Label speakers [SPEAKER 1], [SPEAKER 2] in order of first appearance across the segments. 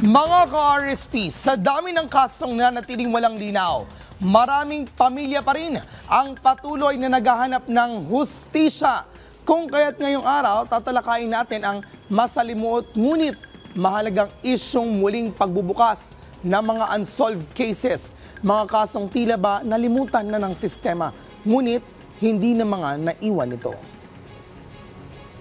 [SPEAKER 1] Mga ka-RSP, sa dami ng kasong nanatiling walang linaw, maraming pamilya pa rin ang patuloy na naghahanap ng hustisya. Kung kaya't ngayong araw, tatalakayin natin ang masalimuot ngunit mahalagang isyong muling pagbubukas ng mga unsolved cases. Mga kasong tila ba nalimutan na ng sistema, ngunit hindi na mga naiwan ito.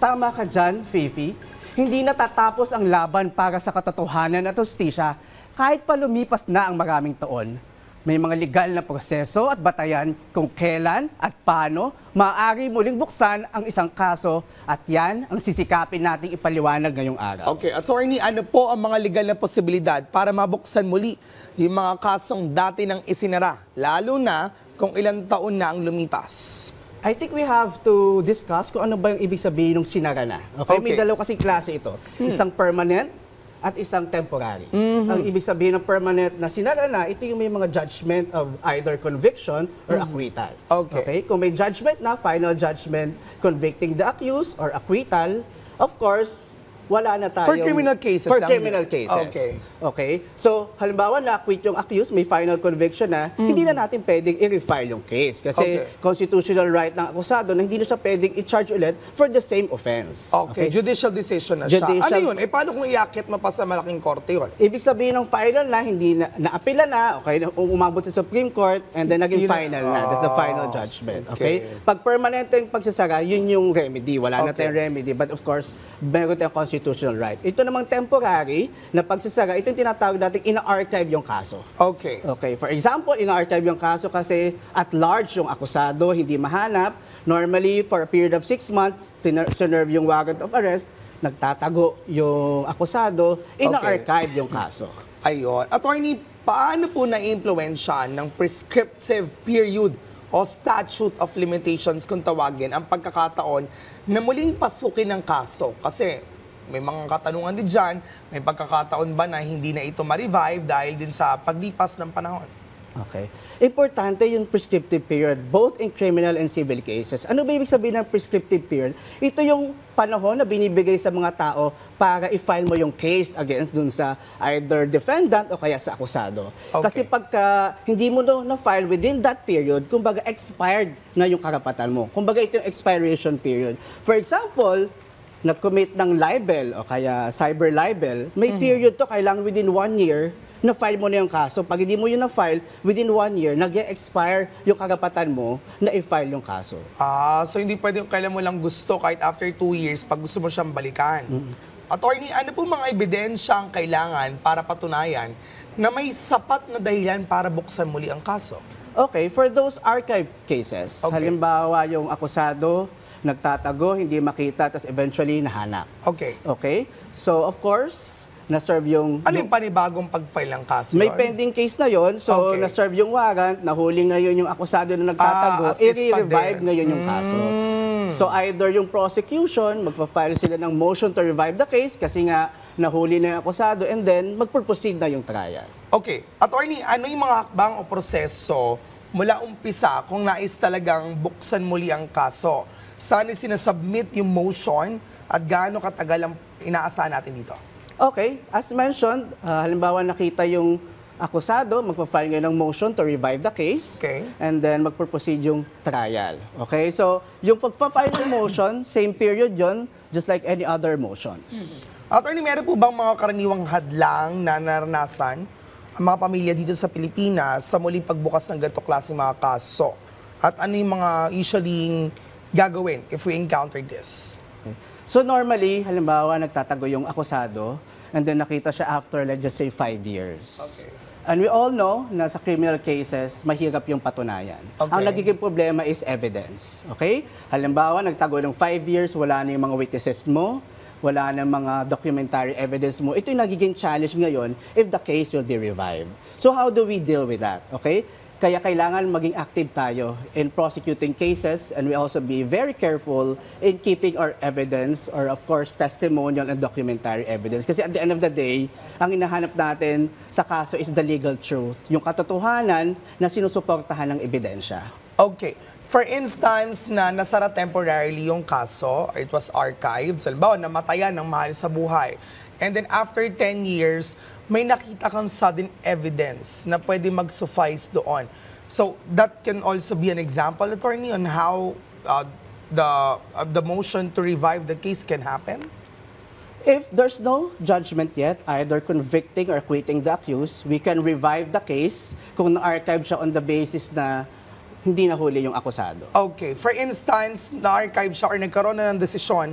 [SPEAKER 2] Tama ka dyan, Fifi. Hindi natatapos ang laban para sa katotohanan at hustisya kahit pa lumipas na ang maraming taon. May mga legal na proseso at batayan kung kailan at paano maaari muling buksan ang isang kaso at yan ang sisikapin nating ipaliwanag ngayong araw.
[SPEAKER 1] Okay, attorney, ano po ang mga legal na posibilidad para mabuksan muli yung mga kasong dati nang isinara, lalo na kung ilang taon na ang lumipas?
[SPEAKER 2] I think we have to discuss kung ano ba yung ibig sabihin ng sinara na. Okay? May dalawa kasing klase ito. Isang permanent at isang temporary. Ang ibig sabihin ng permanent na sinara na, ito yung may mga judgment of either conviction or acquittal. Okay? Kung may judgment na, final judgment convicting the accused or acquittal, of course, wala na tayong...
[SPEAKER 1] For criminal cases
[SPEAKER 2] For
[SPEAKER 1] lang
[SPEAKER 2] criminal
[SPEAKER 1] yun.
[SPEAKER 2] cases.
[SPEAKER 1] Okay.
[SPEAKER 2] Okay? So, halimbawa, na-acquit yung accused, may final conviction na, hindi na natin pwedeng i-refile yung case. Kasi constitutional right ng akusado na hindi na siya pwedeng i-charge ulit for the same offense.
[SPEAKER 1] Okay. Judicial decision na siya. Ano yun? Eh, paano kung iakit mo pa sa malaking korte yun?
[SPEAKER 2] Ibig sabihin ng final na, hindi na, naapila na, okay, umabot sa Supreme Court, and then naging final na. That's the final judgment. Okay? Pag permanenteng pagsasara, yun yung remedy. Wala na tayong remedy. But of course, meron tayong constitutional right. Ito namang temporary na pagsasara, ito yung tinatawag natin ina-archive yung kaso.
[SPEAKER 1] Okay.
[SPEAKER 2] Okay. For example, ina-archive yung kaso kasi at large yung akusado, hindi mahanap. Normally, for a period of 6 months, sinerve yung warrant of arrest, nagtatago yung akusado, ina-archive yung kaso.
[SPEAKER 1] Ayun. Attorney, paano po na-impluensya ng prescriptive period o statute of limitations kung tawagin ang pagkakataon na muling pasukin ng kaso? Kasi may mga katanungan din dyan, may pagkakataon ba na hindi na ito ma-revive dahil din sa paglipas ng panahon?
[SPEAKER 2] Okay. Importante yung prescriptive period, both in criminal and civil cases. Ano ba ibig sabihin ng prescriptive period? Ito yung panahon na binibigay sa mga tao para i-file mo yung case against dun sa either defendant o kaya sa akusado. Kasi pagka hindi mo na-file within that period, kumbaga expired na yung karapatan mo. Kumbaga ito yung expiration period. For example, nag-commit ng libel o kaya cyber libel, may period to, kailangan within 1 year na-file mo na yung kaso. Pag hindi mo yun na-file, within 1 year, nag-expire yung karapatan mo na i-file yung kaso.
[SPEAKER 1] So hindi pwede yung kailan mo lang gusto kahit after 2 years pag gusto mo siyang balikan. Attorney, ano po mga ebidensya ang kailangan para patunayan na may sapat na dahilan para buksan muli ang kaso?
[SPEAKER 2] Okay, for those archive cases, halimbawa yung akusado, nagtatago, hindi makita, tapos eventually nahanap. Okay? So, of course, na-serve yung...
[SPEAKER 1] Ano yung panibagong pag-file ng kaso?
[SPEAKER 2] May pending case na yon, so na-serve yung warrant, nahuli ngayon yung akusado na nagtatago, i-revive ngayon yung kaso. So either yung prosecution, magpa-file sila ng motion to revive the case kasi nga nahuli na yung akusado, and then magpo-proceed na yung trial.
[SPEAKER 1] Okay. Attorney, ano yung mga hakbang o proseso mula umpisa kung nais talagang buksan muli ang kaso? Saan sinasubmit yung motion at gaano katagal ang inaasahan natin dito?
[SPEAKER 2] Okay, as mentioned, halimbawa nakita yung akusado, magpa-file ngayon ng motion to revive the case, and then magpo-proceed yung trial. Okay, so yung pagpa-file ng motion, same period yon, just like any other motions.
[SPEAKER 1] Attorney, meron po bang mga karaniwang hadlang na naranasan ang mga pamilya dito sa Pilipinas sa muling pagbukas ng ganitong klaseng mga kaso? At ano yung mga usually gagawin if we encounter this?
[SPEAKER 2] So normally, halimbawa, nagtatago yung akusado and then nakita siya after, let's just say, 5 years. And we all know na sa criminal cases, mahirap yung patunayan. Ang nagiging problema is evidence. Okay? Halimbawa, nagtago ng 5 years, wala na yung mga witnesses mo, wala na mga documentary evidence mo. Ito yung nagiging challenge ngayon if the case will be revived. So how do we deal with that? Okay? Kaya kailangan maging active tayo in prosecuting cases, and we also be very careful in keeping our evidence or of course testimonial and documentary evidence. Kasi at the end of the day, ang hinahanap natin sa kaso is the legal truth, yung katotohanan na sinusuportahan ng ebidensya.
[SPEAKER 1] Okay. For instance, na nasara temporarily yung kaso, it was archived, halimbawa namatayan ng mahal sa buhay. And then after 10 years, may nakita kang sudden evidence na pwede mag-suffice doon. So that can also be an example, attorney, on how the motion to revive the case can happen?
[SPEAKER 2] If there's no judgment yet, either convicting or acquitting the accused, we can revive the case kung na-archive siya on the basis na hindi nahuli yung akusado.
[SPEAKER 1] Okay. For instance, na-archive siya or nagkaroon na ng desisyon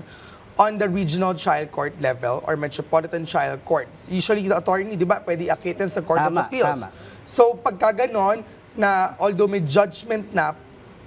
[SPEAKER 1] on the regional trial court level or metropolitan trial court. Usually, the attorney, di ba, pwede akitin sa Court of Appeals.
[SPEAKER 2] Tama.
[SPEAKER 1] So, pagka ganon, na although may judgment na,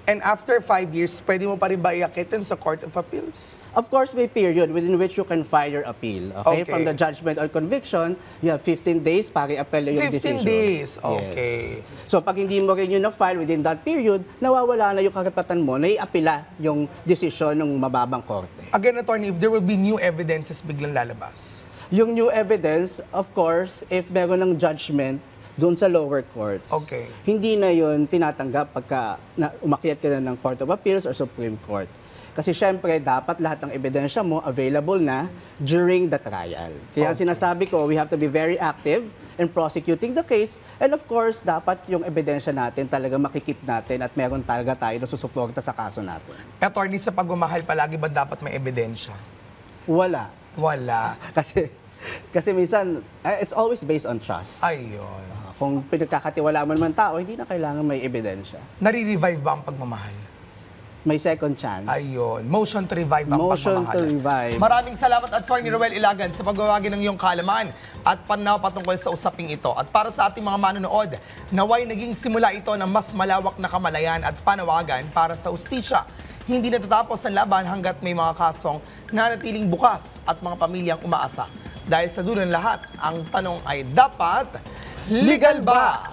[SPEAKER 1] and after 5 years, pwede mo pa rin ba iakitin sa Court of Appeals?
[SPEAKER 2] Of course, may period within which you can file your appeal. Okay?
[SPEAKER 1] Okay.
[SPEAKER 2] From the judgment or conviction, you have 15 days para i-appeal yung
[SPEAKER 1] 15
[SPEAKER 2] decision.
[SPEAKER 1] days, okay.
[SPEAKER 2] Yes. So pag hindi mo rin yun na-file within that period, nawawala na yung karapatan mo na i-apila yung desisyon ng mababang korte.
[SPEAKER 1] Again, attorney, if there will be new evidences biglang lalabas.
[SPEAKER 2] Yung new evidence, of course, if meron ng judgment doon sa lower courts,
[SPEAKER 1] Okay.
[SPEAKER 2] hindi na yun tinatanggap pagka umakyat ka na ng Court of Appeals or Supreme Court. Kasi syempre, dapat lahat ng ebidensya mo available na during the trial. Kaya sinasabi ko, we have to be very active in prosecuting the case. And of course, dapat yung ebidensya natin talaga makikip natin at meron talaga tayo na susuporta sa kaso natin.
[SPEAKER 1] Attorney, sa pagmamahal palagi ba dapat may ebidensya?
[SPEAKER 2] Wala.
[SPEAKER 1] Wala.
[SPEAKER 2] Kasi minsan, it's always based on trust.
[SPEAKER 1] Ayun.
[SPEAKER 2] Kung pinagkakatiwala mo naman tao, hindi na kailangan may ebidensya.
[SPEAKER 1] Nare-revive ba ang pagmamahal?
[SPEAKER 2] May second chance.
[SPEAKER 1] Ayun. Motion to revive ang
[SPEAKER 2] Motion
[SPEAKER 1] pagmamahal.
[SPEAKER 2] to revive.
[SPEAKER 1] Maraming salamat, Attorney Roel Ilagan, sa pagbabagi ng iyong kaalaman at pananaw patungkol sa usaping ito. At para sa ating mga manonood, naway naging simula ito ng mas malawak na kamalayan at panawagan para sa ustisya. Hindi natatapos ang laban hanggat may mga kasong nanatiling bukas at mga pamilyang umaasa. Dahil sa dulo ng lahat, ang tanong ay dapat legal ba?